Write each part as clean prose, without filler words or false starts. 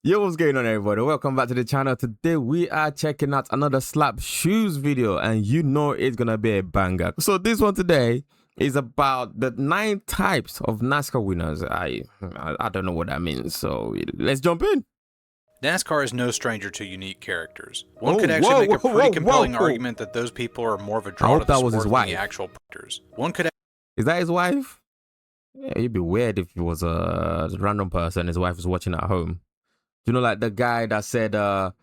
Yo, what's going on, everybody? Welcome back to the channel. Today we are checking out another slap shoes video, and you know it's gonna be a banger. So this one today is about the 9 types of NASCAR winners. I don't know what that means, so let's jump in. NASCAR is no stranger to unique characters. One could actually make a pretty compelling argument that those people are more of a draw to the sport than the actual players. Is that his wife? Yeah, it'd be weird if it was a random person, his wife is watching at home. You know, like the guy that said, oh,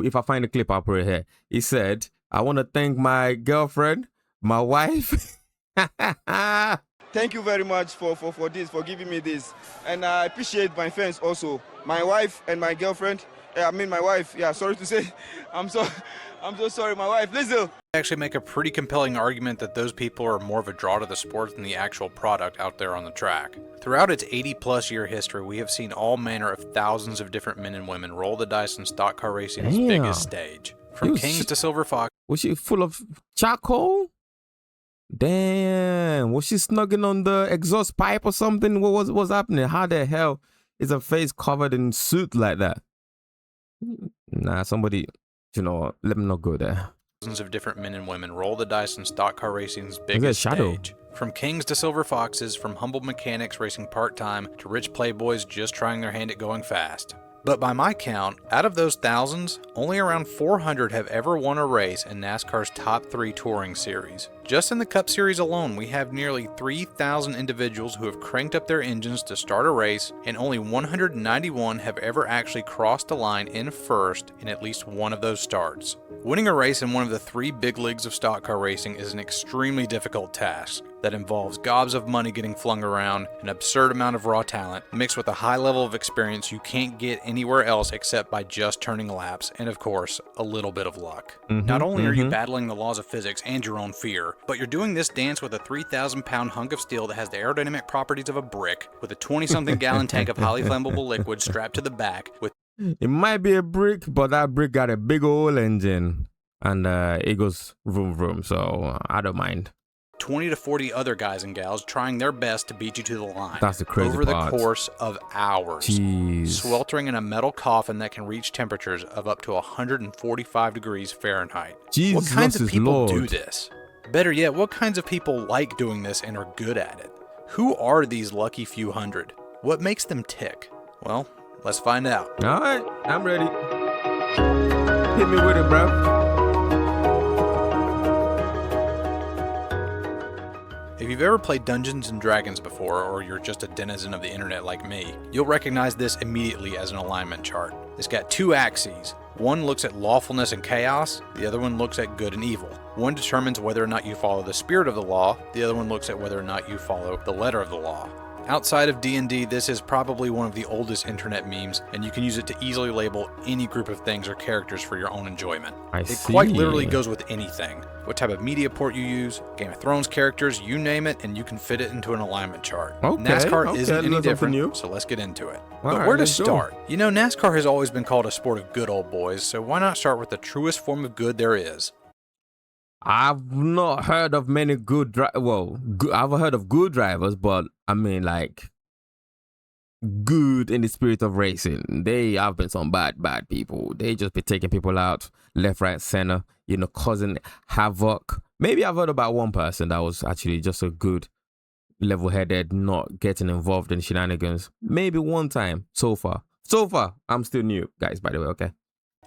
if I find a clip, I'll put it here. He said, I want to thank my girlfriend, my wife. Thank you very much for this, for giving me this. And I appreciate my fans also. My wife and my girlfriend. My wife. Yeah, sorry to say. I'm so sorry, my wife. Listen. Actually make a pretty compelling argument that those people are more of a draw to the sport than the actual product out there on the track. Throughout its 80-plus year history, we have seen all manner of thousands of different men and women roll the dice in stock car racing's biggest stage. From kings to silver fox. Was she full of charcoal? Damn, was she snugging on the exhaust pipe or something? What was happening? How the hell is her face covered in soot like that? Nah, somebody, let me not go there. Thousands of different men and women roll the dice in stock car racing's biggest stage. From kings to silver foxes, from humble mechanics racing part-time to rich playboys just trying their hand at going fast. But by my count, out of those thousands, only around 400 have ever won a race in NASCAR's top 3 touring series. Just in the Cup Series alone, we have nearly 3,000 individuals who have cranked up their engines to start a race, and only 191 have ever actually crossed the line in first in at least one of those starts. Winning a race in one of the 3 big leagues of stock car racing is an extremely difficult task that involves gobs of money getting flung around, an absurd amount of raw talent, mixed with a high level of experience you can't get anywhere else except by just turning laps, and of course, a little bit of luck. Not only are you battling the laws of physics and your own fear, but you're doing this dance with a 3,000-pound hunk of steel that has the aerodynamic properties of a brick, with a 20-something gallon tank of highly flammable liquid strapped to the back, with it might be a brick, but that brick got a big old engine, and it goes vroom vroom, so I don't mind. 20 to 40 other guys and gals trying their best to beat you to the line. That's the crazy over part. The course of hours. Jeez. Sweltering in a metal coffin that can reach temperatures of up to 145 degrees Fahrenheit. Jesus, what kinds of people Lord. do this? Better yet, what kinds of people like doing this and are good at it? Who are these lucky few hundred? What makes them tick? Well, let's find out. All right, I'm ready. Hit me with it, bro. If you've ever played Dungeons and Dragons before, or you're just a denizen of the internet like me, you'll recognize this immediately as an alignment chart. It's got 2 axes. One looks at lawfulness and chaos, the other one looks at good and evil. One determines whether or not you follow the spirit of the law, the other one looks at whether or not you follow the letter of the law. Outside of D&D, this is probably one of the oldest internet memes, and you can use it to easily label any group of things or characters for your own enjoyment. It quite literally goes with anything. What type of media port you use, Game of Thrones characters, you name it, and you can fit it into an alignment chart. NASCAR isn't any different, so let's get into it. But where to start? You know, NASCAR has always been called a sport of good old boys, so why not start with the truest form of good there is? I've not heard of many good I've heard of good drivers, but I mean, like, good in the spirit of racing. They have been some bad people. They just be taking people out left, right, center, causing havoc. Maybe I've heard about one person that was actually just a good, level-headed, not getting involved in shenanigans. Maybe one time so far. I'm still new, guys, by the way, okay?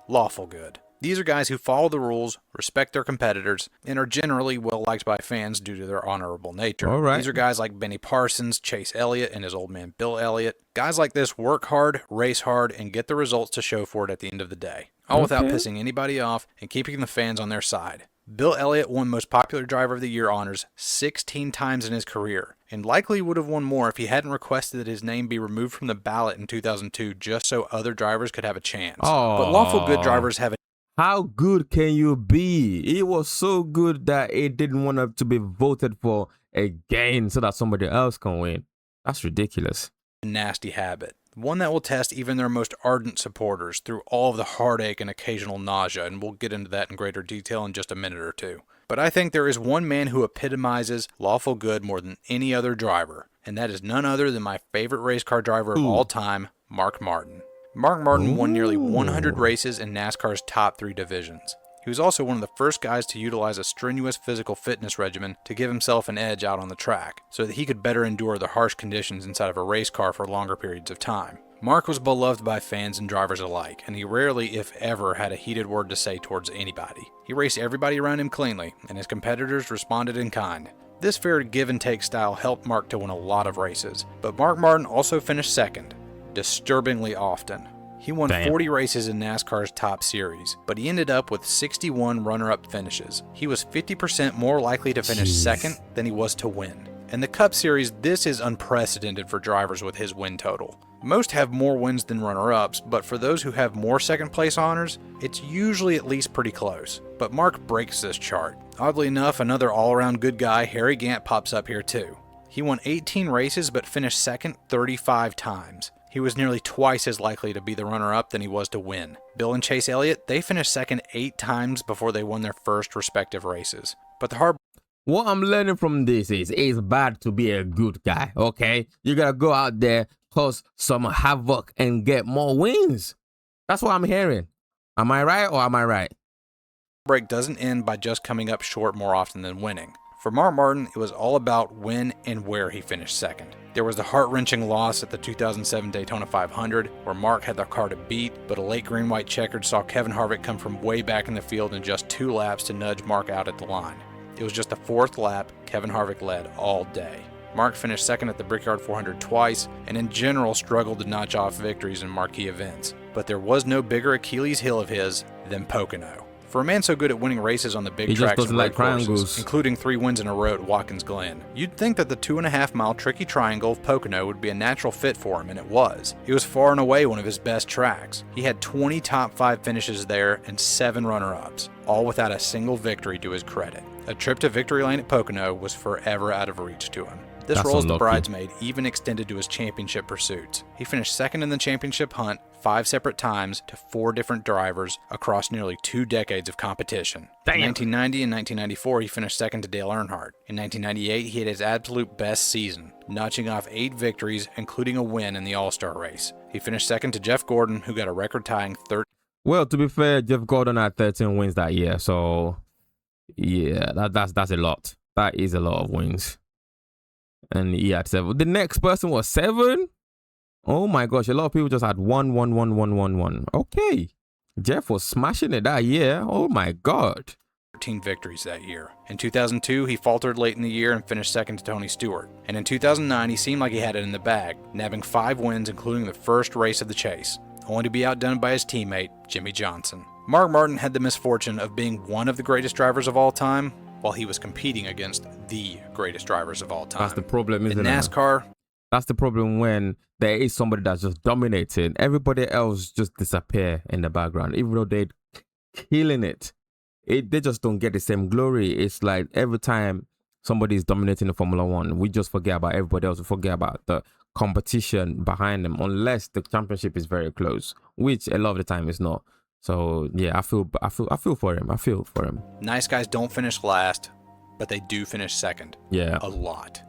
Lawful good. These are guys who follow the rules, respect their competitors, and are generally well liked by fans due to their honorable nature. All right. These are guys like Benny Parsons, Chase Elliott, and his old man Bill Elliott. Guys like this work hard, race hard, and get the results to show for it at the end of the day. All without pissing anybody off and keeping the fans on their side. Bill Elliott won Most Popular Driver of the Year honors 16 times in his career, and likely would have won more if he hadn't requested that his name be removed from the ballot in 2002 just so other drivers could have a chance. But lawful good drivers have How good can you be? It was so good that it didn't want to be voted for again so that somebody else can win. That's ridiculous. a nasty habit. One that will test even their most ardent supporters through all of the heartache and occasional nausea, and we'll get into that in greater detail in just a minute or two. But I think there is one man who epitomizes lawful good more than any other driver, and that is none other than my favorite race car driver of all time, Mark Martin. Mark Martin won nearly 100 races in NASCAR's top 3 divisions. He was also one of the first guys to utilize a strenuous physical fitness regimen to give himself an edge out on the track, so that he could better endure the harsh conditions inside of a race car for longer periods of time. Mark was beloved by fans and drivers alike, and he rarely, if ever, had a heated word to say towards anybody. He raced everybody around him cleanly, and his competitors responded in kind. This fair give-and-take style helped Mark to win a lot of races, but Mark Martin also finished second, disturbingly often. He won 40 races in NASCAR's top series, but he ended up with 61 runner-up finishes. He was 50% more likely to finish second than he was to win. In the Cup Series, this is unprecedented for drivers with his win total. Most have more wins than runner-ups, but for those who have more second-place honors, it's usually at least pretty close. But Mark breaks this chart. Oddly enough, another all-around good guy, Harry Gant, pops up here too. He won 18 races but finished second 35 times. He was nearly twice as likely to be the runner-up than he was to win. Bill and Chase Elliott, they finished second 8 times before they won their first respective races. But the hard... What I'm learning from this is it's bad to be a good guy, okay? You gotta go out there, cause some havoc, and get more wins. That's what I'm hearing. Am I right or am I right? break doesn't end by just coming up short more often than winning. For Mark Martin, it was all about when and where he finished second. There was the heart-wrenching loss at the 2007 Daytona 500, where Mark had the car to beat, but a late green-white checkered saw Kevin Harvick come from way back in the field in just 2 laps to nudge Mark out at the line. It was just the 4th lap Kevin Harvick led all day. Mark finished second at the Brickyard 400 twice, and in general struggled to notch off victories in marquee events. But there was no bigger Achilles heel of his than Pocono. For a man so good at winning races on the big tracks and road courses, including 3 wins in a row at Watkins Glen, you'd think that the 2.5-mile tricky triangle of Pocono would be a natural fit for him, and it was. It was far and away one of his best tracks. He had 20 top 5 finishes there and 7 runner-ups, all without a single victory to his credit. A trip to victory lane at Pocono was forever out of reach to him. This role as the bridesmaid even extended to his championship pursuits. He finished second in the championship hunt 5 separate times to 4 different drivers across nearly 2 decades of competition. In 1990 and 1994, he finished second to Dale Earnhardt. In 1998, he had his absolute best season, notching off 8 victories, including a win in the All-Star race. He finished second to Jeff Gordon, who got a record-tying 13. Well, to be fair, Jeff Gordon had 13 wins that year, so yeah, that's a lot. That is a lot of wins. And he had 7. The next person was 7. Oh my gosh, a lot of people just had 1. Okay. Jeff was smashing it that year. Oh my God. 13 victories that year. In 2002, he faltered late in the year and finished second to Tony Stewart. And in 2009, he seemed like he had it in the bag, nabbing 5 wins, including the first race of the chase, only to be outdone by his teammate, Jimmy Johnson. Mark Martin had the misfortune of being one of the greatest drivers of all time, while he was competing against the greatest drivers of all time. That's the problem, isn't it? In NASCAR, that's the problem when there is somebody that's just dominating. Everybody else just disappear in the background, even though they're killing it. They just don't get the same glory. It's like every time somebody is dominating the Formula One, we just forget about everybody else. We forget about the competition behind them, unless the championship is very close, which a lot of the time is not. So yeah, I feel for him. I feel for him. Nice guys don't finish last, but they do finish second. Yeah, a lot.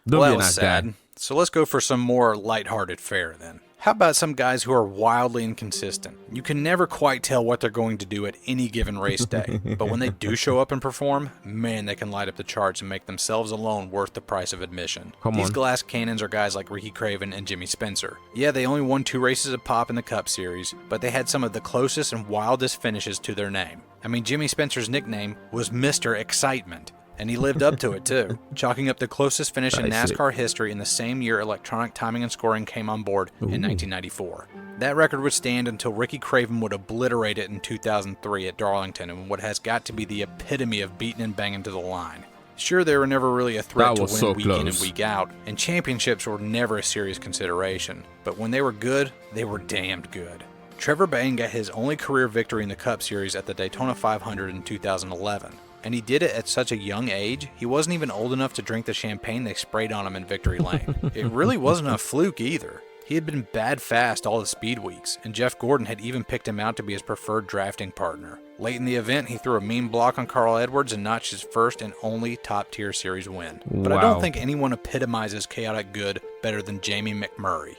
Don't well, be that was nice sad. Guy. So let's go for some more lighthearted fare then. How about some guys who are wildly inconsistent? You can never quite tell what they're going to do at any given race day, but when they do show up and perform, man, they can light up the charts and make themselves alone worth the price of admission. These glass cannons are guys like Ricky Craven and Jimmy Spencer. Yeah, they only won 2 races a pop in the Cup Series, but they had some of the closest and wildest finishes to their name. I mean, Jimmy Spencer's nickname was Mr. Excitement. And he lived up to it too, chalking up the closest finish in NASCAR history in the same year electronic timing and scoring came on board in 1994. That record would stand until Ricky Craven would obliterate it in 2003 at Darlington in what has got to be the epitome of beating and banging to the line. Sure, they were never really a threat to win week in and week out, and championships were never a serious consideration, but when they were good, they were damned good. Trevor Bayne got his only career victory in the Cup Series at the Daytona 500 in 2011. And he did it at such a young age, he wasn't even old enough to drink the champagne they sprayed on him in victory lane. It really wasn't a fluke either. He had been bad fast all the speed weeks, and Jeff Gordon had even picked him out to be his preferred drafting partner. Late in the event, he threw a mean block on Carl Edwards and notched his first and only top-tier series win. But I don't think anyone epitomizes chaotic good better than Jamie McMurray.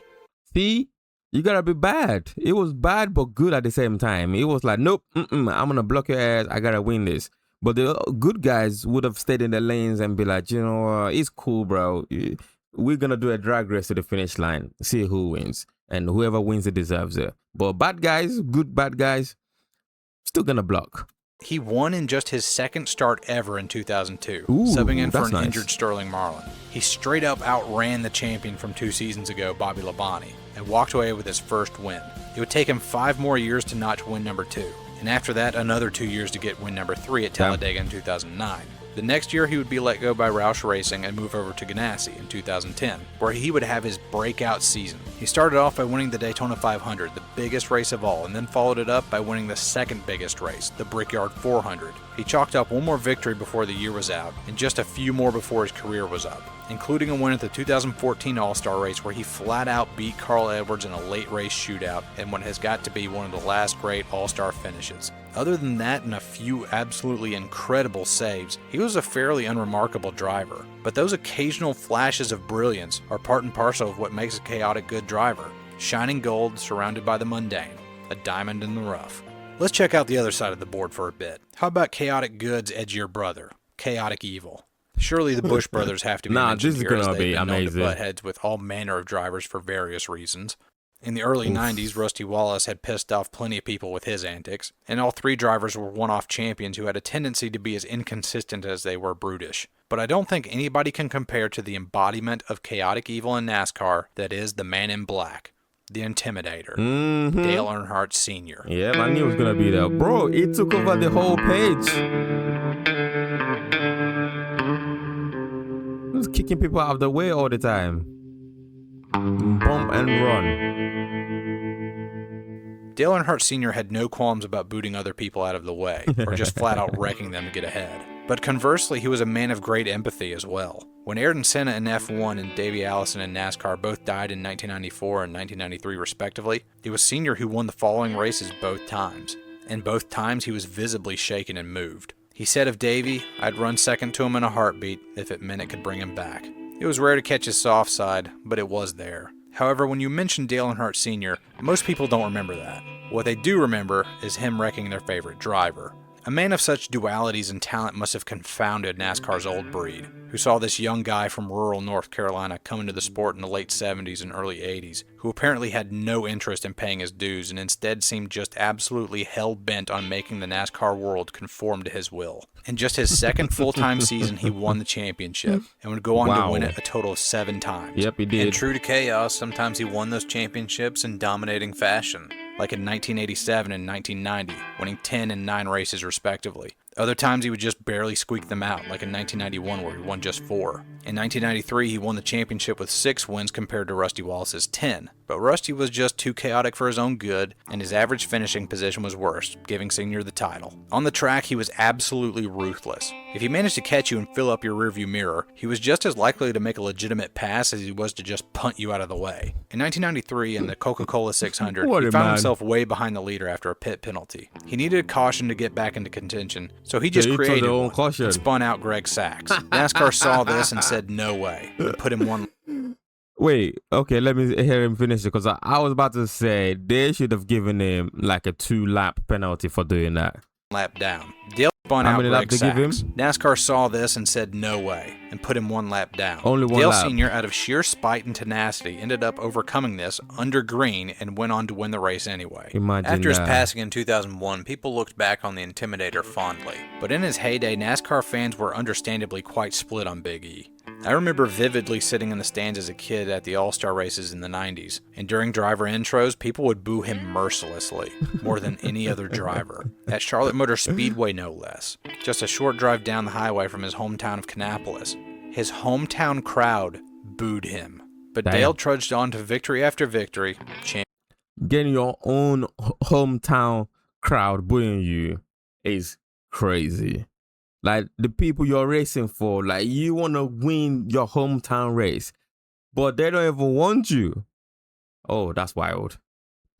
See? You gotta be bad. It was bad but good at the same time. It was like, nope, I'm gonna block your ass. I gotta win this. But the good guys would have stayed in their lanes and be like, you know, it's cool, bro. We're gonna do a drag race to the finish line, see who wins, and whoever wins it deserves it. But bad guys, good bad guys, still gonna block. He won in just his second start ever in 2002, Ooh, subbing in for an nice. injured Sterling Marlin. He straight up outran the champion from 2 seasons ago, Bobby Labonte, and walked away with his first win. It would take him 5 more years to notch win number 2, and after that, another 2 years to get win number 3 at Talladega in 2009. The next year, he would be let go by Roush Racing and move over to Ganassi in 2010, where he would have his breakout season. He started off by winning the Daytona 500, the biggest race of all, and then followed it up by winning the second biggest race, the Brickyard 400. He chalked up one more victory before the year was out, and just a few more before his career was up, including a win at the 2014 All-Star race where he flat out beat Carl Edwards in a late race shootout in what has got to be one of the last great All-Star finishes. Other than that and a few absolutely incredible saves, he was a fairly unremarkable driver. But those occasional flashes of brilliance are part and parcel of what makes a chaotic good driver. Shining gold surrounded by the mundane, a diamond in the rough. Let's check out the other side of the board for a bit. How about chaotic good's edgier brother, chaotic evil? Surely the Busch brothers have to be mentioned here, as they've been known to butt heads with all manner of drivers for various reasons. In the early 90s, Rusty Wallace had pissed off plenty of people with his antics, and all 3 drivers were one-off champions who had a tendency to be as inconsistent as they were brutish. But I don't think anybody can compare to the embodiment of chaotic evil in NASCAR that is the man in black, the Intimidator, Dale Earnhardt Sr. Yeah, I knew it was going to be there. Bro, it took over the whole page. He was kicking people out of the way all the time. Bump and run. Dale Earnhardt Sr. had no qualms about booting other people out of the way, or just flat out wrecking them to get ahead. But conversely, he was a man of great empathy as well. When Ayrton Senna in F1 and Davey Allison in NASCAR both died in 1994 and 1993 respectively, it was Sr. who won the following races both times. And both times he was visibly shaken and moved. He said of Davey, "I'd run second to him in a heartbeat if it meant it could bring him back." It was rare to catch his soft side, but it was there. However, when you mention Dale Earnhardt Sr., most people don't remember that. What they do remember is him wrecking their favorite driver. A man of such dualities and talent must have confounded NASCAR's old breed, who saw this young guy from rural North Carolina come into the sport in the late 70s and early 80s, who apparently had no interest in paying his dues and instead seemed just absolutely hell-bent on making the NASCAR world conform to his will. In just his second full-time season, he won the championship and would go on to win it a total of 7 times. Yep, he did. And true to chaos, sometimes he won those championships in dominating fashion, like in 1987 and 1990, winning 10 and 9 races respectively. Other times he would just barely squeak them out, like in 1991 where he won just 4. In 1993 he won the championship with 6 wins compared to Rusty Wallace's 10, but Rusty was just too chaotic for his own good, and his average finishing position was worse, giving Senior the title. On the track he was absolutely ruthless. If he managed to catch you and fill up your rearview mirror, he was just as likely to make a legitimate pass as he was to just punt you out of the way. In 1993 in the Coca-Cola 600, he found himself way behind the leader after a pit penalty. He needed a caution to get back into contention, so he just created one and spun out Greg Sacks. NASCAR saw this and said no way, and put him one. Wait, okay, let me hear him finish it, because I was about to say they should have given him like a 2-lap penalty for doing that. Lap down. Dale spun out Greg Sacks. NASCAR saw this and said no way, and put him 1 lap down. Only 1 Dale lap. Sr., out of sheer spite and tenacity, ended up overcoming this under green and went on to win the race anyway. Imagine After his that. passing in 2001, people looked back on the Intimidator fondly. But in his heyday, NASCAR fans were understandably quite split on Big E. I remember vividly sitting in the stands as a kid at the All-Star races in the 90s, and during driver intros, people would boo him mercilessly, more than any other driver. At Charlotte Motor Speedway, no less. Just a short drive down the highway from his hometown of Kannapolis. His hometown crowd booed him. But Dale trudged on to victory after victory. Getting your own hometown crowd booing you is crazy. Like, the people you're racing for, like, you want to win your hometown race, but they don't even want you. Oh, that's wild.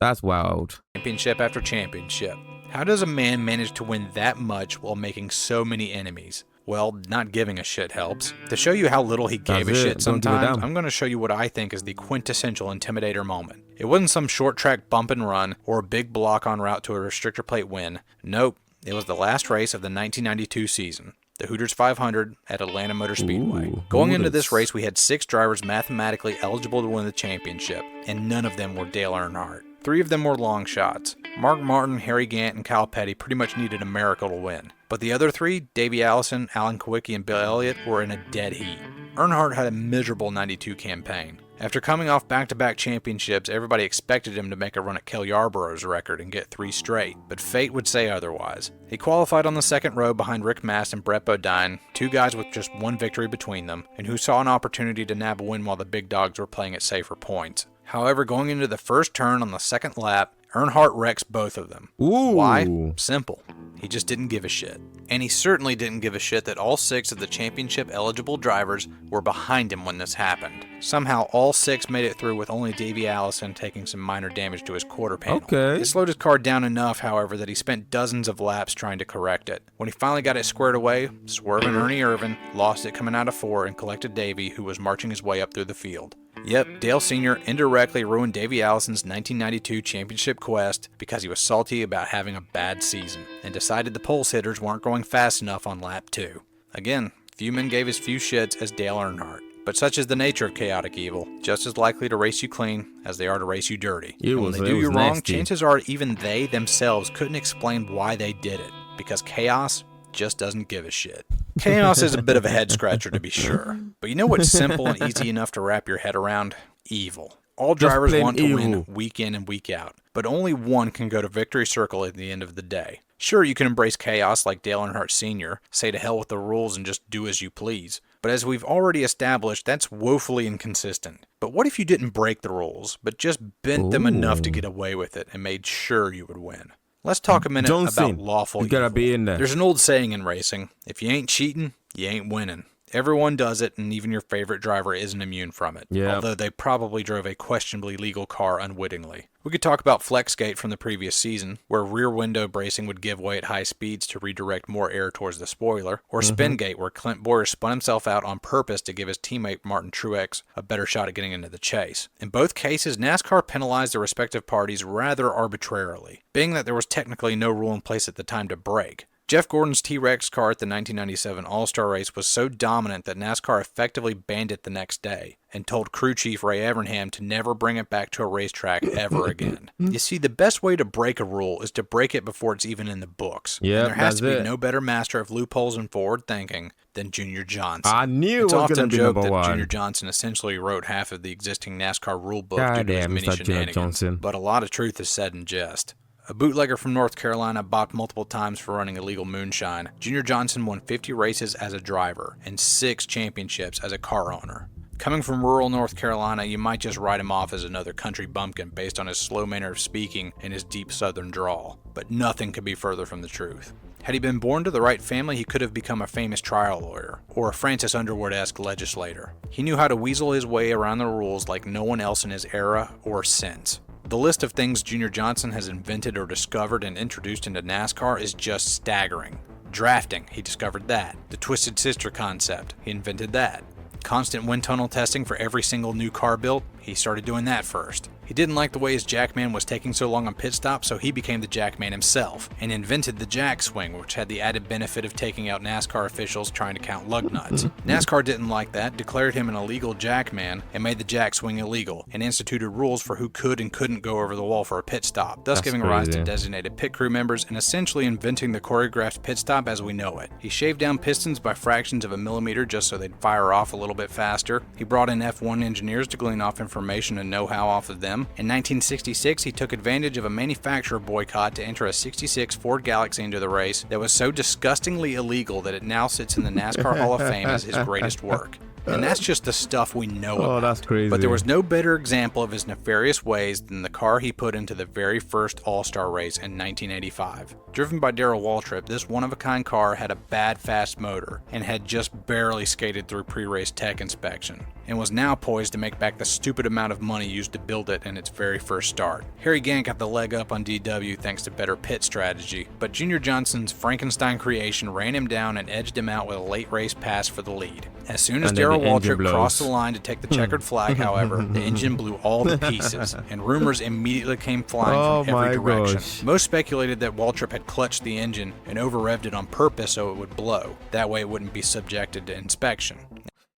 That's wild. Championship after championship. How does a man manage to win that much while making so many enemies? Well, not giving a shit helps. To show you how little he gave a shit sometimes, I'm going to show you what I think is the quintessential Intimidator moment. It wasn't some short track bump and run or a big block en route to a restrictor plate win. Nope, it was the last race of the 1992 season, the Hooters 500 at Atlanta Motor Speedway. Going into this race, we had 6 drivers mathematically eligible to win the championship, and none of them were Dale Earnhardt. 3 of them were long shots. Mark Martin, Harry Gant, and Kyle Petty pretty much needed a miracle to win. But the other 3, Davey Allison, Alan Kawicki, and Bill Elliott, were in a dead heat. Earnhardt had a miserable 92 campaign. After coming off back-to-back championships, everybody expected him to make a run at Cale Yarborough's record and get 3 straight, but fate would say otherwise. He qualified on the second row behind Rick Mast and Brett Bodine, 2 guys with just 1 victory between them, and who saw an opportunity to nab a win while the big dogs were playing at safer points. However, going into the first turn on the second lap, Earnhardt wrecks both of them. Why? Simple. He just didn't give a shit. And he certainly didn't give a shit that all 6 of the championship-eligible drivers were behind him when this happened. Somehow, all 6 made it through with only Davey Allison taking some minor damage to his quarter panel. It slowed his car down enough, however, that he spent dozens of laps trying to correct it. When he finally got it squared away, Swervin' Ernie Irvin lost it coming out of 4 and collected Davey, who was marching his way up through the field. Yep, Dale Sr. indirectly ruined Davey Allison's 1992 championship quest because he was salty about having a bad season and decided the pulse hitters weren't going fast enough on lap 2. Again, few men gave as few shits as Dale Earnhardt. But such is the nature of chaotic evil, just as likely to race you clean as they are to race you dirty. And when they do you wrong, chances are even they themselves couldn't explain why they did it, because chaos just doesn't give a shit. Chaos is a bit of a head scratcher to be sure, but you know what's simple and easy enough to wrap your head around? Evil. All drivers want to win week in and week out, but only one can go to victory circle at the end of the day. Sure, you can embrace chaos like Dale Earnhardt Sr., say to hell with the rules and just do as you please, but as we've already established, that's woefully inconsistent. But what if you didn't break the rules, but just bent them enough to get away with it and made sure you would win? Let's talk a minute about lawful evil. Gotta be in there. There's an old saying in racing, if you ain't cheating, you ain't winning. Everyone does it, and even your favorite driver isn't immune from it, although they probably drove a questionably legal car unwittingly. We could talk about Flexgate from the previous season, where rear window bracing would give way at high speeds to redirect more air towards the spoiler, or Spingate, where Clint Boyer spun himself out on purpose to give his teammate Martin Truex a better shot at getting into the chase. In both cases, NASCAR penalized the respective parties rather arbitrarily, being that there was technically no rule in place at the time to brake. Jeff Gordon's T-Rex car at the 1997 All-Star race was so dominant that NASCAR effectively banned it the next day and told crew chief Ray Evernham to never bring it back to a racetrack ever again. You see, the best way to break a rule is to break it before it's even in the books. And there has to be no better master of loopholes and forward thinking than Junior Johnson. I knew it's it was often be joked that 1. Junior Johnson essentially wrote half of the existing NASCAR rulebook due to his many shenanigans, but a lot of truth is said in jest. A bootlegger from North Carolina bopped multiple times for running illegal moonshine, Junior Johnson won 50 races as a driver and 6 championships as a car owner. Coming from rural North Carolina, you might just write him off as another country bumpkin based on his slow manner of speaking and his deep southern drawl, but nothing could be further from the truth. Had he been born to the right family, he could have become a famous trial lawyer, or a Francis Underwood-esque legislator. He knew how to weasel his way around the rules like no one else in his era or since. The list of things Junior Johnson has invented or discovered and introduced into NASCAR is just staggering. Drafting, he discovered that. The Twisted Sister concept, he invented that. Constant wind tunnel testing for every single new car built, he started doing that first. He didn't like the way his Jackman was taking so long on pit stops, so he became the Jackman himself, and invented the Jack Swing, which had the added benefit of taking out NASCAR officials trying to count lug nuts. NASCAR didn't like that, declared him an illegal Jackman, and made the Jack Swing illegal, and instituted rules for who could and couldn't go over the wall for a pit stop, thus giving rise to designated pit crew members and essentially inventing the choreographed pit stop as we know it. He shaved down pistons by fractions of a millimeter just so they'd fire off a little bit faster. He brought in F1 engineers to glean off information and know-how off of them. In 1966, he took advantage of a manufacturer boycott to enter a 66 Ford Galaxy into the race that was so disgustingly illegal that it now sits in the NASCAR Hall of Fame as his greatest work. And that's just the stuff we know about. That's crazy. But there was no better example of his nefarious ways than the car he put into the very first All-Star race in 1985. Driven by Darrell Waltrip, this one-of-a-kind car had a bad fast motor and had just barely skated through pre-race tech inspection, and was now poised to make back the stupid amount of money used to build it in its very first start. Harry Gant got the leg up on DW thanks to better pit strategy, but Junior Johnson's Frankenstein creation ran him down and edged him out with a late race pass for the lead. As soon as Darrell Waltrip crossed the line to take the checkered flag, however, the engine blew all to pieces, and rumors immediately came flying from every direction. Most speculated that Waltrip had clutched the engine and over-revved it on purpose so it would blow. That way it wouldn't be subjected to inspection.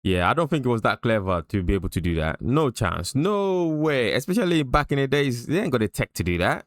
Yeah, I don't think it was that clever to be able to do that. No chance. No way. Especially back in the days, they ain't got the tech to do that.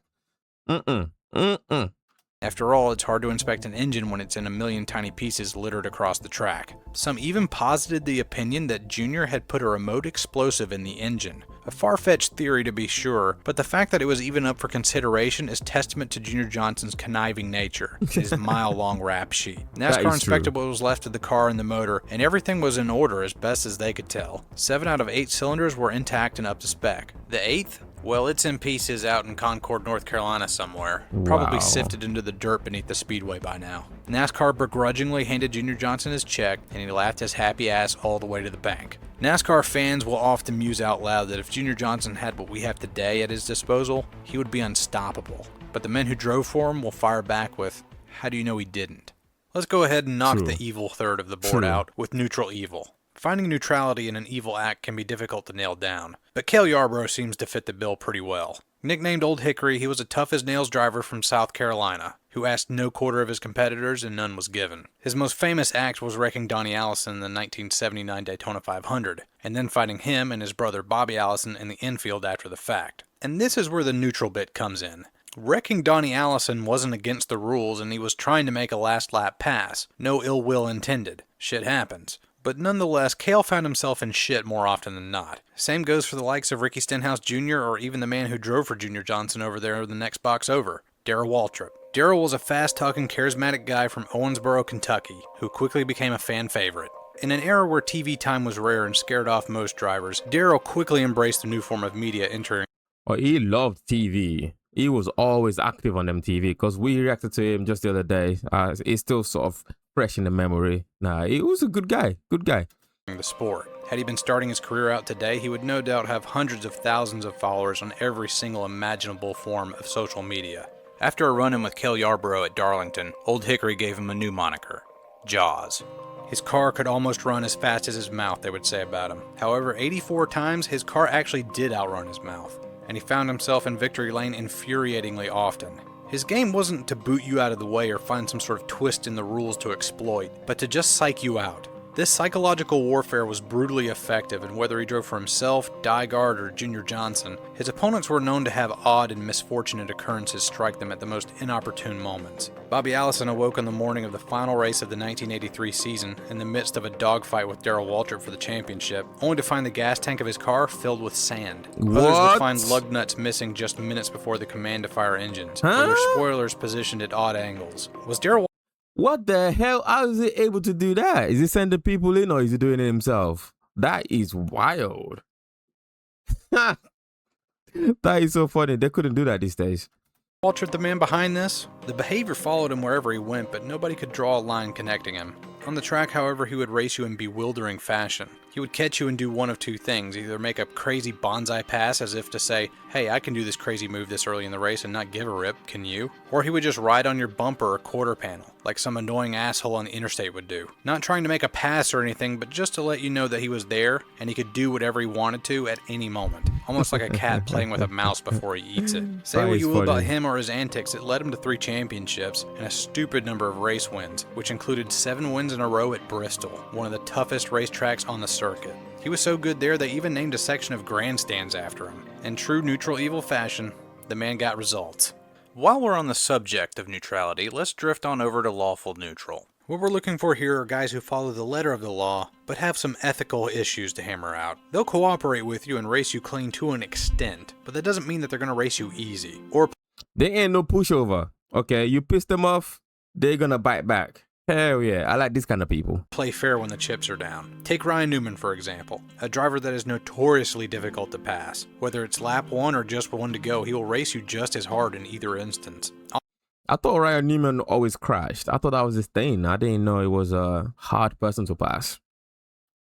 After all, it's hard to inspect an engine when it's in a million tiny pieces littered across the track. Some even posited the opinion that Junior had put a remote explosive in the engine. A far-fetched theory to be sure, but the fact that it was even up for consideration is testament to Junior Johnson's conniving nature, his mile-long rap sheet. NASCAR inspected what was left of the car and the motor, and everything was in order as best as they could tell. 7 out of 8 cylinders were intact and up to spec. The 8th? Well, it's in pieces out in Concord, North Carolina somewhere. Probably sifted into the dirt beneath the speedway by now. NASCAR begrudgingly handed Junior Johnson his check, and he laughed his happy ass all the way to the bank. NASCAR fans will often muse out loud that if Junior Johnson had what we have today at his disposal, he would be unstoppable. But the men who drove for him will fire back with, how do you know he didn't? Let's go ahead and knock the evil third of the board out with neutral evil. Finding neutrality in an evil act can be difficult to nail down, but Cale Yarborough seems to fit the bill pretty well. Nicknamed Old Hickory, he was a tough-as-nails driver from South Carolina, who asked no quarter of his competitors and none was given. His most famous act was wrecking Donnie Allison in the 1979 Daytona 500, and then fighting him and his brother Bobby Allison in the infield after the fact. And this is where the neutral bit comes in. Wrecking Donnie Allison wasn't against the rules and he was trying to make a last lap pass. No ill will intended. Shit happens. But nonetheless, Cale found himself in shit more often than not. Same goes for the likes of Ricky Stenhouse Jr. or even the man who drove for Junior Johnson over there the next box over, Darrell Waltrip. Darrell was a fast-talking, charismatic guy from Owensboro, Kentucky, who quickly became a fan favorite. In an era where TV time was rare and scared off most drivers, Darrell quickly embraced the new form of media entering. Oh, he loved TV. He was always active on MTV because we reacted to him just the other day. It's still sort of fresh in the memory. Nah, he was a good guy. Good guy. The sport. Had he been starting his career out today, he would no doubt have hundreds of thousands of followers on every single imaginable form of social media. After a run-in with Cale Yarborough at Darlington, Old Hickory gave him a new moniker, Jaws. His car could almost run as fast as his mouth, they would say about him. However, 84 times, his car actually did outrun his mouth, and he found himself in victory lane infuriatingly often. His game wasn't to boot you out of the way or find some sort of twist in the rules to exploit, but to just psych you out. This psychological warfare was brutally effective, and whether he drove for himself, Dyegard, or Junior Johnson, his opponents were known to have odd and misfortunate occurrences strike them at the most inopportune moments. Bobby Allison awoke on the morning of the final race of the 1983 season in the midst of a dogfight with Darrell Waltrip for the championship, only to find the gas tank of his car filled with sand. What? Others would find lug nuts missing just minutes before the command to fire engines, with their spoilers positioned at odd angles. Was Darrell What the hell? How is he able to do that? Is he sending people in or is he doing it himself? That is wild. That is so funny. They couldn't do that these days. Waltrip the man behind this? The behavior followed him wherever he went, but nobody could draw a line connecting him. On the track, however, he would race you in bewildering fashion. He would catch you and do one of two things, either make a crazy bonsai pass as if to say, hey, I can do this crazy move this early in the race and not give a rip, can you? Or he would just ride on your bumper or quarter panel, like some annoying asshole on the interstate would do. Not trying to make a pass or anything, but just to let you know that he was there and he could do whatever he wanted to at any moment. Almost like a cat playing with a mouse before he eats it. Say what you will about him or his antics, it led him to 3 championships and a stupid number of race wins, which included 7 wins in a row at Bristol, one of the toughest racetracks on the circuit. He was so good there they even named a section of grandstands after him. In true neutral evil fashion, the man got results. While we're on the subject of neutrality, let's drift on over to lawful neutral. What we're looking for here are guys who follow the letter of the law, but have some ethical issues to hammer out. They'll cooperate with you and race you clean to an extent, but that doesn't mean that they're going to race you easy. Or they ain't no pushover. Okay, you piss them off, they're gonna bite back. Hell yeah, I like this kind of people. Play fair when the chips are down. Take Ryan Newman, for example, a driver that is notoriously difficult to pass. Whether it's lap 1 or just 1 to go, he will race you just as hard in either instance. I thought Ryan Newman always crashed. I thought that was his thing. I didn't know it was a hard person to pass.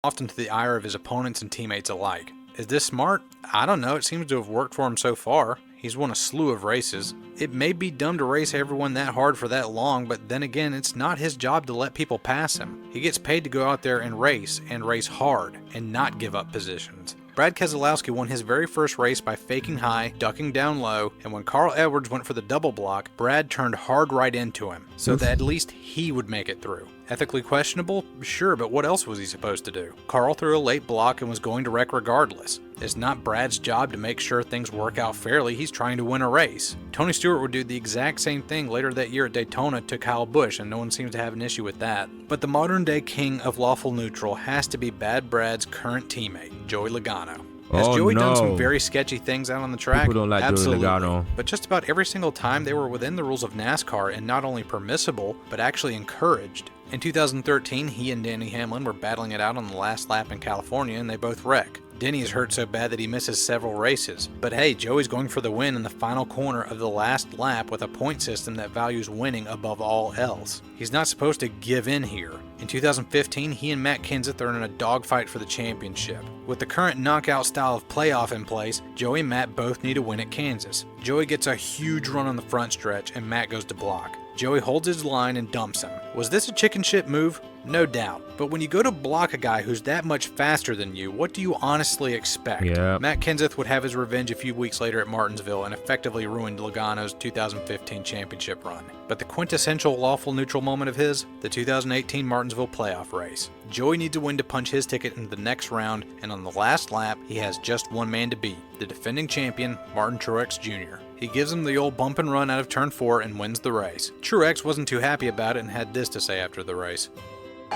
Often to the ire of his opponents and teammates alike. Is this smart? I don't know. It seems to have worked for him so far. He's won a slew of races. It may be dumb to race everyone that hard for that long, but then again, it's not his job to let people pass him. He gets paid to go out there and race hard, and not give up positions. Brad Keselowski won his very first race by faking high, ducking down low, and when Carl Edwards went for the double block, Brad turned hard right into him, so that at least he would make it through. Ethically questionable? Sure, but what else was he supposed to do? Carl threw a late block and was going to wreck regardless. It's not Brad's job to make sure things work out fairly, he's trying to win a race. Tony Stewart would do the exact same thing later that year at Daytona to Kyle Busch, and no one seems to have an issue with that. But the modern day king of lawful neutral has to be Bad Brad's current teammate, Joey Logano. Has Joey done some very sketchy things out on the track? People don't like Absolutely. Joey Logano. But just about every single time they were within the rules of NASCAR and not only permissible, but actually encouraged. In 2013, he and Denny Hamlin were battling it out on the last lap in California and they both wreck. Denny is hurt so bad that he misses several races. But hey, Joey's going for the win in the final corner of the last lap with a point system that values winning above all else. He's not supposed to give in here. In 2015, he and Matt Kenseth are in a dogfight for the championship. With the current knockout style of playoff in place, Joey and Matt both need a win at Kansas. Joey gets a huge run on the front stretch and Matt goes to block. Joey holds his line and dumps him. Was this a chicken shit move? No doubt. But when you go to block a guy who's that much faster than you, what do you honestly expect? Yeah. Matt Kenseth would have his revenge a few weeks later at Martinsville and effectively ruined Logano's 2015 championship run. But the quintessential lawful neutral moment of his, the 2018 Martinsville playoff race. Joey needs a win to punch his ticket into the next round, and on the last lap, he has just one man to beat, the defending champion, Martin Truex Jr. He gives him the old bump and run out of turn 4 and wins the race. Truex wasn't too happy about it and had this to say after the race.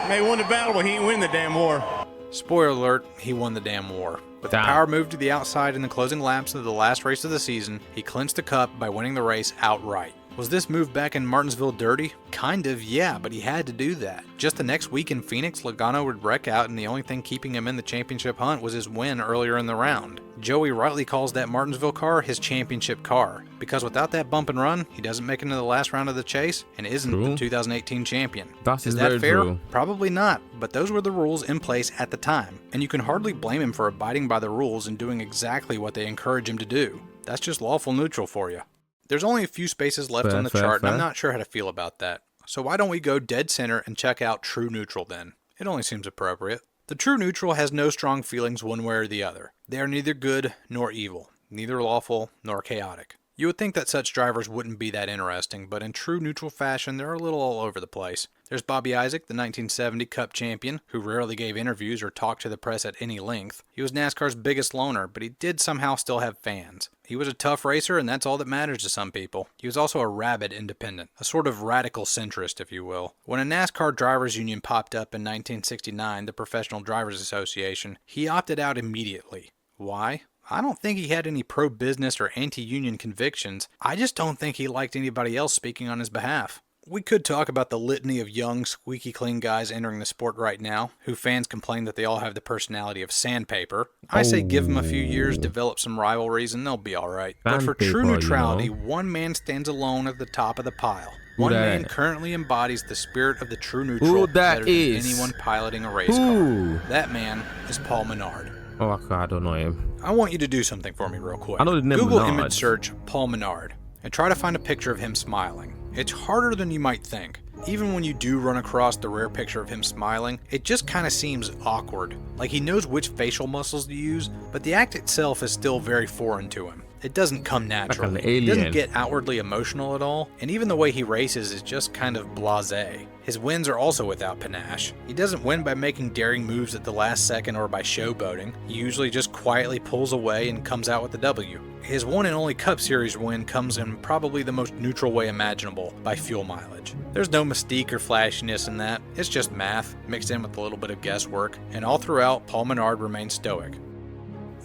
May won the battle, but he ain't win the damn war. Spoiler alert, he won the damn war. With the power move to the outside in the closing laps of the last race of the season, he clinched the cup by winning the race outright. Was this move back in Martinsville dirty? Kind of, yeah, but he had to do that. Just the next week in Phoenix, Logano would wreck out and the only thing keeping him in the championship hunt was his win earlier in the round. Joey rightly calls that Martinsville car his championship car, because without that bump and run, he doesn't make it into the last round of the chase and isn't the 2018 champion. Is that fair? True. Probably not, but those were the rules in place at the time, and you can hardly blame him for abiding by the rules and doing exactly what they encourage him to do. That's just lawful neutral for you. There's only a few spaces left on the chart, and I'm not sure how to feel about that. So why don't we go dead center and check out true neutral then? It only seems appropriate. The true neutral has no strong feelings one way or the other. They are neither good nor evil, neither lawful nor chaotic. You would think that such drivers wouldn't be that interesting, but in true neutral fashion, they're a little all over the place. There's Bobby Isaac, the 1970 Cup champion, who rarely gave interviews or talked to the press at any length. He was NASCAR's biggest loner, but he did somehow still have fans. He was a tough racer, and that's all that matters to some people. He was also a rabid independent, a sort of radical centrist, if you will. When a NASCAR drivers union popped up in 1969, the Professional Drivers Association, he opted out immediately. Why? I don't think he had any pro-business or anti-union convictions. I just don't think he liked anybody else speaking on his behalf. We could talk about the litany of young, squeaky clean guys entering the sport right now, who fans complain that they all have the personality of sandpaper. I say give them a few years, develop some rivalries, and they'll be alright. But for true neutrality, one man stands alone at the top of the pile. One man currently embodies the spirit of the true neutral better than anyone piloting a race car. That man is Paul Menard. Oh, I don't know him. I want you to do something for me real quick. I know the name Google Menard. image search Paul Menard and try to find a picture of him smiling. It's harder than you might think. Even when you do run across the rare picture of him smiling, it just kind of seems awkward. Like he knows which facial muscles to use, but the act itself is still very foreign to him. It doesn't come naturally. Like an alien. He doesn't get outwardly emotional at all, and even the way he races is just kind of blasé. His wins are also without panache. He doesn't win by making daring moves at the last second or by showboating. He usually just quietly pulls away and comes out with the W. His one and only Cup Series win comes in probably the most neutral way imaginable, by fuel mileage. There's no mystique or flashiness in that. It's just math, mixed in with a little bit of guesswork, and all throughout, Paul Menard remains stoic.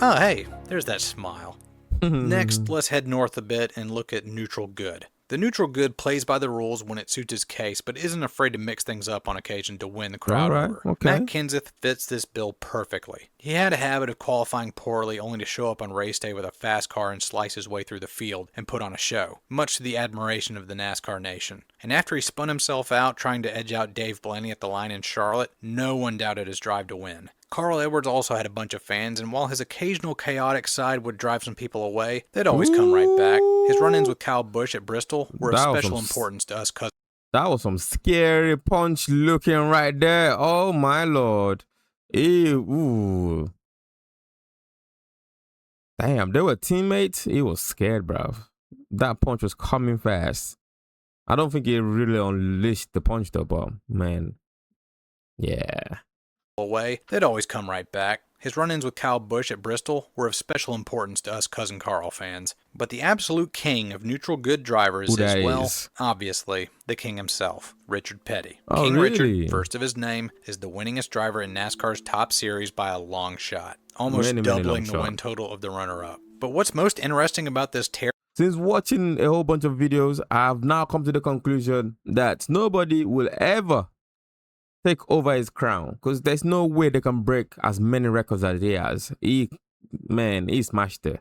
Oh hey, there's that smile. Next, let's head north a bit and look at neutral good. The neutral good plays by the rules when it suits his case, but isn't afraid to mix things up on occasion to win the crowd over. Okay. Matt Kenseth fits this bill perfectly. He had a habit of qualifying poorly only to show up on race day with a fast car and slice his way through the field and put on a show, much to the admiration of the NASCAR nation. And after he spun himself out trying to edge out Dave Blaney at the line in Charlotte, no one doubted his drive to win. Carl Edwards also had a bunch of fans, and while his occasional chaotic side would drive some people away, they'd always come right back. His run-ins with Kyle Busch at Bristol were of special importance to us cousins. That was some scary punch looking right there. Oh my lord. Ew. Ooh. Damn, they were teammates. He was scared, bro. That punch was coming fast. I don't think he really unleashed the punch though, but man. Yeah. Away, they'd always come right back. His run-ins with Kyle Busch at Bristol were of special importance to us Cousin Carl fans. But the absolute king of neutral good drivers is, well, obviously, the king himself, Richard Petty. Oh, King really? Richard, first of his name, is the winningest driver in NASCAR's top series by a long shot, almost doubling the win total of the runner-up. But what's most interesting about this Since watching a whole bunch of videos, I've now come to the conclusion that nobody will ever take over his crown, because there's no way they can break as many records as he has. He smashed it.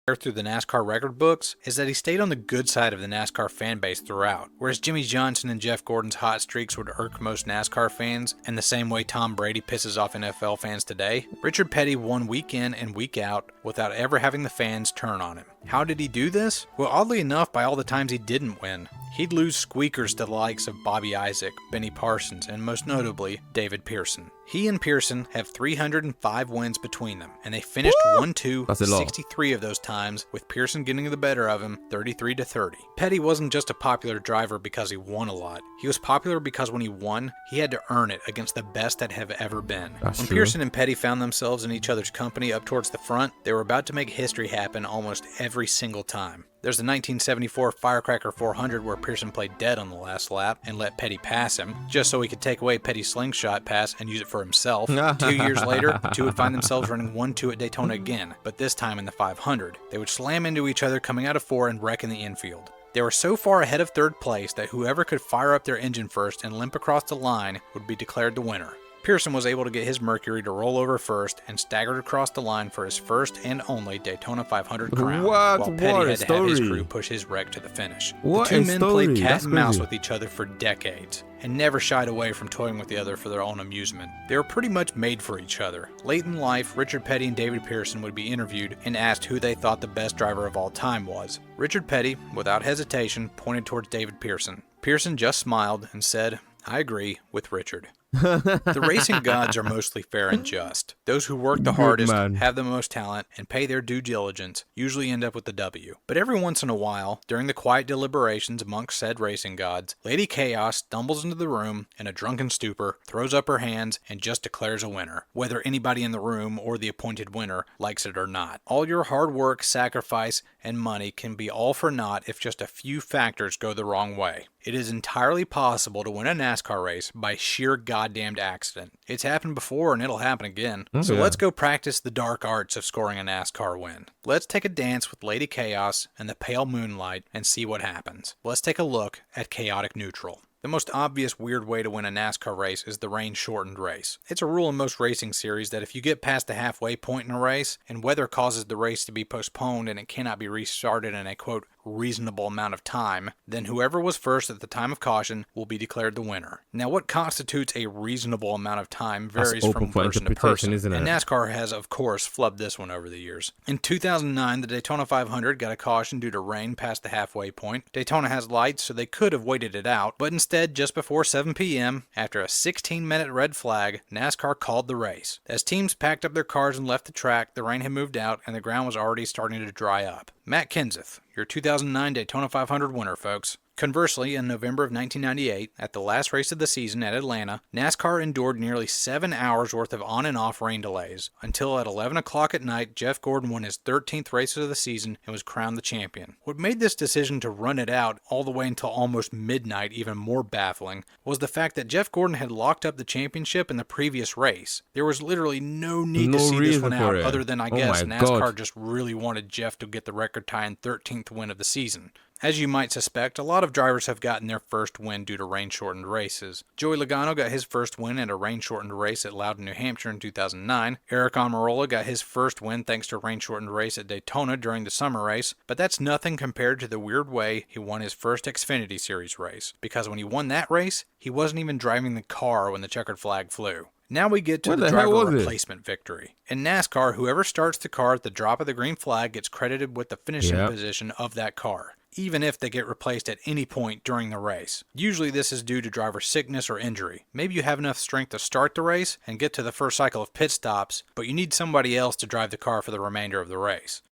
Through the NASCAR record books is that he stayed on the good side of the NASCAR fan base throughout. Whereas Jimmy Johnson and Jeff Gordon's hot streaks would irk most NASCAR fans, and the same way Tom Brady pisses off NFL fans today, Richard Petty won week in and week out without ever having the fans turn on him. How did he do this? Well, oddly enough, by all the times he didn't win. He'd lose squeakers to the likes of Bobby Isaac, Benny Parsons, and most notably, David Pearson. He and Pearson have 305 wins between them, and they finished 1-2 63 of those times, with Pearson getting the better of him 33-30. Petty wasn't just a popular driver because he won a lot. He was popular because when he won, he had to earn it against the best that have ever been. When Pearson and Petty found themselves in each other's company up towards the front, they were about to make history happen almost every single time. There's the 1974 Firecracker 400 where Pearson played dead on the last lap and let Petty pass him, just so he could take away Petty's slingshot pass and use it for himself. 2 years later, the two would find themselves running 1-2 at Daytona again, but this time in the 500. They would slam into each other coming out of 4 and wreck in the infield. They were so far ahead of third place that whoever could fire up their engine first and limp across the line would be declared the winner. Pearson was able to get his Mercury to roll over first and staggered across the line for his first and only Daytona 500 crown, while Petty had to have his crew push his wreck to the finish. The two men played cat and mouse with each other for decades, and never shied away from toying with the other for their own amusement. They were pretty much made for each other. Late in life, Richard Petty and David Pearson would be interviewed and asked who they thought the best driver of all time was. Richard Petty, without hesitation, pointed towards David Pearson. Pearson just smiled and said, "I agree with Richard." The racing gods are mostly fair and just. Those who work the hardest, have the most talent, and pay their due diligence usually end up with the W. But every once in a while, during the quiet deliberations amongst said racing gods, Lady Chaos stumbles into the room in a drunken stupor, throws up her hands, and just declares a winner, whether anybody in the room or the appointed winner likes it or not. All your hard work, sacrifice, and money can be all for naught if just a few factors go the wrong way. It is entirely possible to win a NASCAR race by sheer goddamned accident. It's happened before and it'll happen again. So let's go practice the dark arts of scoring a NASCAR win. Let's take a dance with Lady Chaos and the pale moonlight and see what happens. Let's take a look at Chaotic Neutral. The most obvious weird way to win a NASCAR race is the rain-shortened race. It's a rule in most racing series that if you get past the halfway point in a race, and weather causes the race to be postponed and it cannot be restarted in a, quote, reasonable amount of time, then whoever was first at the time of caution will be declared the winner. Now, what constitutes a reasonable amount of time varies from person to person, and NASCAR has, of course, flubbed this one over the years. In 2009, the Daytona 500 got a caution due to rain past the halfway point. Daytona has lights, so they could have waited it out, but instead, just before 7 p.m., after a 16-minute red flag, NASCAR called the race. As teams packed up their cars and left the track, the rain had moved out and the ground was already starting to dry up. Matt Kenseth, your 2009 Daytona 500 winner, folks. Conversely, in November of 1998, at the last race of the season at Atlanta, NASCAR endured nearly 7 hours worth of on and off rain delays, until at 11 o'clock at night, Jeff Gordon won his 13th race of the season and was crowned the champion. What made this decision to run it out all the way until almost midnight even more baffling was the fact that Jeff Gordon had locked up the championship in the previous race. There was literally no need to see this one out other than, I guess, NASCAR just really wanted Jeff to get the record-tying 13th win of the season. As you might suspect, a lot of drivers have gotten their first win due to rain-shortened races. Joey Logano got his first win in a rain-shortened race at Loudon, New Hampshire in 2009. Eric Almirola got his first win thanks to a rain-shortened race at Daytona during the summer race, but that's nothing compared to the weird way he won his first Xfinity Series race, because when he won that race, he wasn't even driving the car when the checkered flag flew. Now we get to the driver replacement victory. In NASCAR, whoever starts the car at the drop of the green flag gets credited with the finishing position of that car, even if they get replaced at any point during the race. Usually this is due to driver sickness or injury. Maybe you have enough strength to start the race and get to the first cycle of pit stops, but you need somebody else to drive the car for the remainder of the race.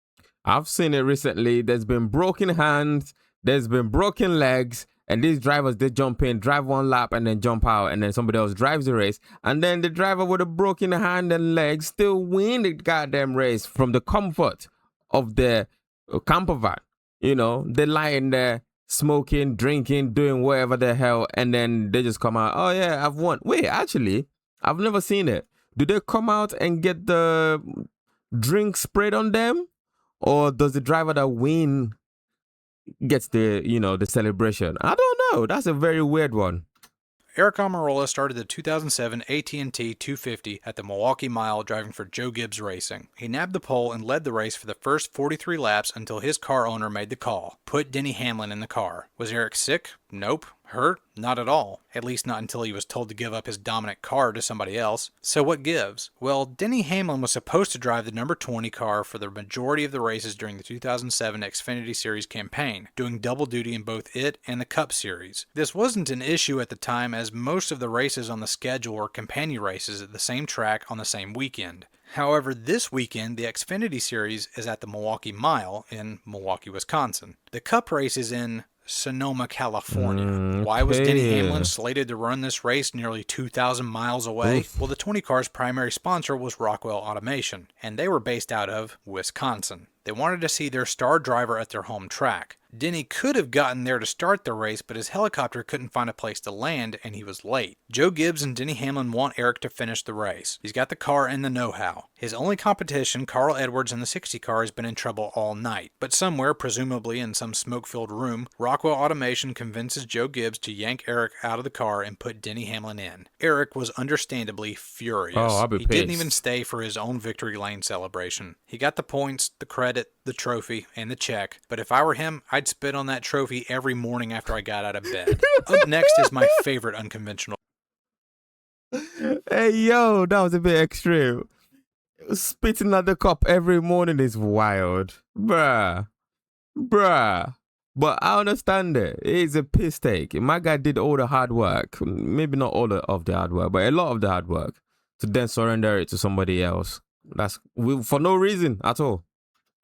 I've seen it recently. There's been broken hands, there's been broken legs, and these drivers, they jump in, drive one lap, and then jump out, and then somebody else drives the race. And then the driver with a broken hand and leg still win the goddamn race from the comfort of their camper van. You know, they lie in there smoking, drinking, doing whatever the hell, and then they just come out, oh yeah, I've won. Wait, actually, I've never seen it. Do they come out and get the drink sprayed on them? Or does the driver that win gets the, you know, the celebration? I don't know. That's a very weird one. Eric Almirola started the 2007 AT&T 250 at the Milwaukee Mile driving for Joe Gibbs Racing. He nabbed the pole and led the race for the first 43 laps until his car owner made the call. Put Denny Hamlin in the car. Was Eric sick? Nope. Hurt? Not at all. At least not until he was told to give up his dominant car to somebody else. So what gives? Well, Denny Hamlin was supposed to drive the number 20 car for the majority of the races during the 2007 Xfinity Series campaign, doing double duty in both it and the Cup Series. This wasn't an issue at the time, as most of the races on the schedule were companion races at the same track on the same weekend. However, this weekend, the Xfinity Series is at the Milwaukee Mile in Milwaukee, Wisconsin. The Cup race is in Sonoma, California. Why was Denny Hamlin slated to run this race nearly 2,000 miles away? Oof. Well, the 20 car's primary sponsor was Rockwell Automation, and they were based out of Wisconsin. They wanted to see their star driver at their home track. Denny could have gotten there to start the race, but his helicopter couldn't find a place to land, and he was late. Joe Gibbs and Denny Hamlin want Eric to finish the race. He's got the car and the know-how. His only competition, Carl Edwards in the 60 car, has been in trouble all night. But somewhere, presumably in some smoke-filled room, Rockwell Automation convinces Joe Gibbs to yank Eric out of the car and put Denny Hamlin in. Eric was understandably furious. He didn't even stay for his own victory lane celebration. He got the points, the credit, the trophy, and the check. But if I were him, I'd spit on that trophy every morning after I got out of bed. Up next is my favorite unconventional. Hey, yo, that was a bit extreme. Spitting at the cup every morning is wild. Bruh. But I understand it. It's a piss take. My guy did all the hard work. Maybe not all of the hard work, but a lot of the hard work. To then surrender it to somebody else. That's for no reason at all.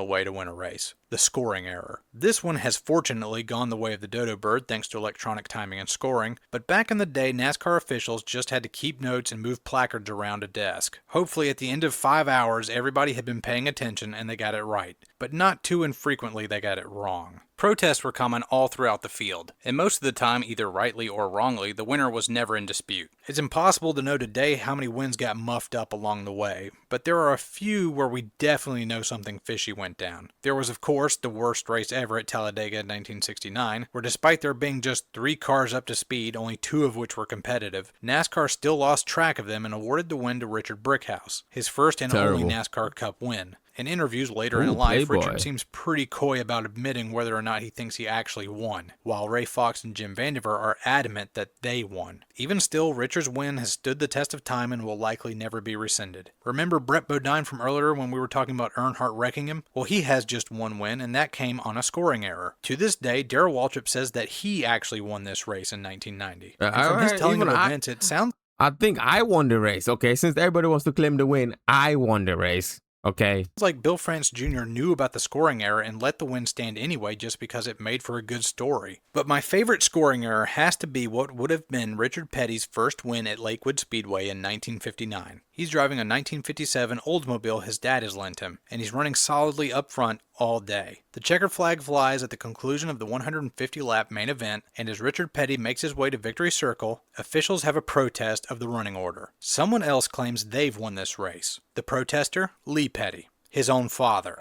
Way to win a race. The scoring error. This one has fortunately gone the way of the dodo bird thanks to electronic timing and scoring, but back in the day NASCAR officials just had to keep notes and move placards around a desk. Hopefully at the end of 5 hours everybody had been paying attention and they got it right, but not too infrequently they got it wrong. Protests were common all throughout the field, and most of the time, either rightly or wrongly, the winner was never in dispute. It's impossible to know today how many wins got muffed up along the way, but there are a few where we definitely know something fishy went down. There was, of course, the worst race ever at Talladega in 1969, where despite there being just 3 cars up to speed, only 2 of which were competitive, NASCAR still lost track of them and awarded the win to Richard Brickhouse, his first and only NASCAR Cup win. In interviews later in life, Richard seems pretty coy about admitting whether or not he thinks he actually won, while Ray Fox and Jim Vandiver are adamant that they won. Even still, Richard's win has stood the test of time and will likely never be rescinded. Remember Brett Bodine from earlier when we were talking about Earnhardt wrecking him? Well, he has just one win, and that came on a scoring error. To this day, Darrell Waltrip says that he actually won this race in 1990. And from his telling of events, it sounds... I think I won the race, okay? Since everybody wants to claim the win, I won the race. Okay. It's like Bill France Jr. knew about the scoring error and let the win stand anyway just because it made for a good story. But my favorite scoring error has to be what would have been Richard Petty's first win at Lakewood Speedway in 1959. He's driving a 1957 Oldsmobile his dad has lent him, and he's running solidly up front all day. The checkered flag flies at the conclusion of the 150-lap main event, and as Richard Petty makes his way to Victory Circle, officials have a protest of the running order. Someone else claims they've won this race. The protester, Lee Petty, his own father.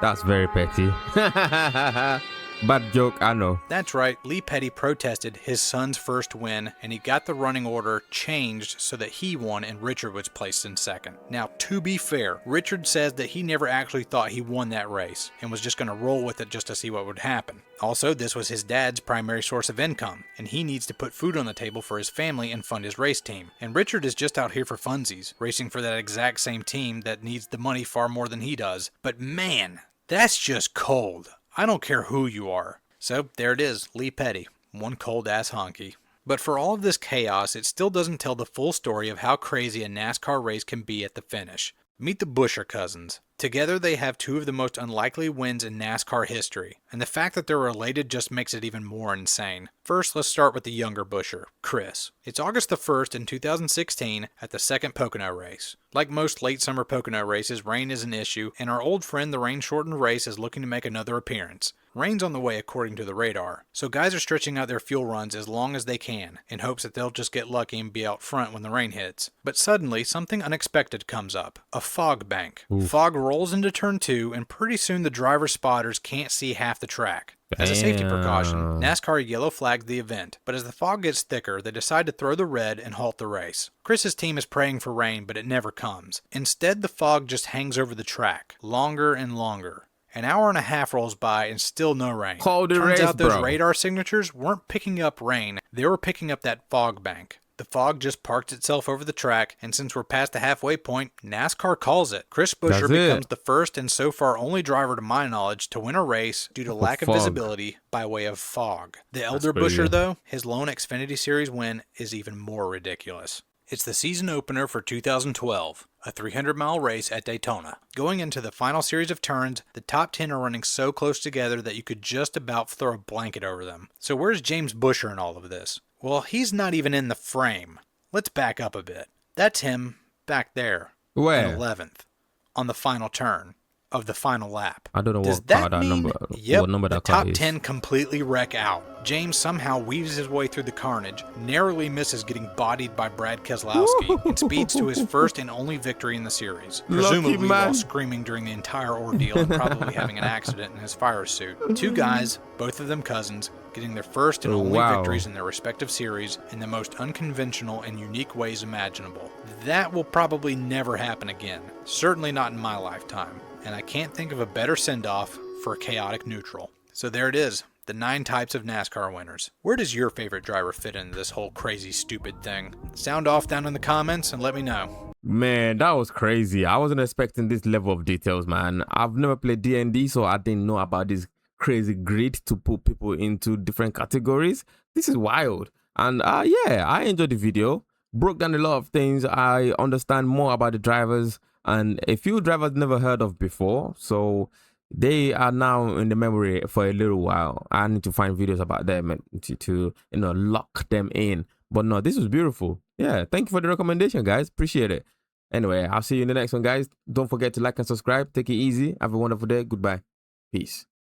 That's very petty. Bad joke, I know. That's right, Lee Petty protested his son's first win, and he got the running order changed so that he won and Richard was placed in second. Now, to be fair, Richard says that he never actually thought he won that race, and was just going to roll with it just to see what would happen. Also, this was his dad's primary source of income, and he needs to put food on the table for his family and fund his race team. And Richard is just out here for funsies, racing for that exact same team that needs the money far more than he does. But man, that's just cold. I don't care who you are. So there it is, Lee Petty, one cold ass honky. But for all of this chaos, it still doesn't tell the full story of how crazy a NASCAR race can be at the finish. Meet the Buescher cousins. Together they have two of the most unlikely wins in NASCAR history, and the fact that they're related just makes it even more insane. First, let's start with the younger Buescher, Chris. It's August the 1st in 2016 at the second Pocono race. Like most late summer Pocono races, rain is an issue, and our old friend the rain-shortened race is looking to make another appearance. Rain's on the way according to the radar, so guys are stretching out their fuel runs as long as they can, in hopes that they'll just get lucky and be out front when the rain hits. But suddenly, something unexpected comes up. A fog bank. Oof. Fog rolls into turn 2, and pretty soon the driver spotters can't see half the track. As a safety precaution, NASCAR yellow flagged the event, but as the fog gets thicker, they decide to throw the red and halt the race. Chris's team is praying for rain, but it never comes. Instead, the fog just hangs over the track, longer and longer. An hour and a half rolls by and still no rain. Turns out those radar signatures weren't picking up rain, they were picking up that fog bank. The fog just parks itself over the track, and since we're past the halfway point, NASCAR calls it. Chris Buescher becomes the first and so far only driver to my knowledge to win a race due to lack of visibility by way of fog. The elder Buescher, though, his lone Xfinity Series win is even more ridiculous. It's the season opener for 2012, a 300-mile race at Daytona. Going into the final series of turns, the top 10 are running so close together that you could just about throw a blanket over them. So where's James Buescher in all of this? Well, he's not even in the frame. Let's back up a bit. That's him back there. Where? In 11th, on the final turn of the final lap. I don't know Does what that that mean, number. Yep, what number the that car top is. 10 completely wreck out. James somehow weaves his way through the carnage, narrowly misses getting bodied by Brad Keselowski, and speeds to his first and only victory in the series, presumably while screaming during the entire ordeal and probably having an accident in his fire suit. Two guys, both of them cousins, getting their first and only victories in their respective series in the most unconventional and unique ways imaginable. That will probably never happen again, certainly not in my lifetime, and I can't think of a better send-off for a chaotic neutral. So there it is, the 9 types of NASCAR winners. Where does your favorite driver fit into this whole crazy, stupid thing? Sound off down in the comments and let me know. Man, that was crazy. I wasn't expecting this level of details, man. I've never played D&D, so I didn't know about this crazy grid to put people into different categories. This is wild. And yeah, I enjoyed the video. Broke down a lot of things. I understand more about the drivers and a few drivers never heard of before. So they are now in the memory for a little while. I need to find videos about them to lock them in. But no, this was beautiful. Yeah, thank you for the recommendation, guys. Appreciate it. Anyway, I'll see you in the next one, guys. Don't forget to like and subscribe. Take it easy. Have a wonderful day. Goodbye. Peace.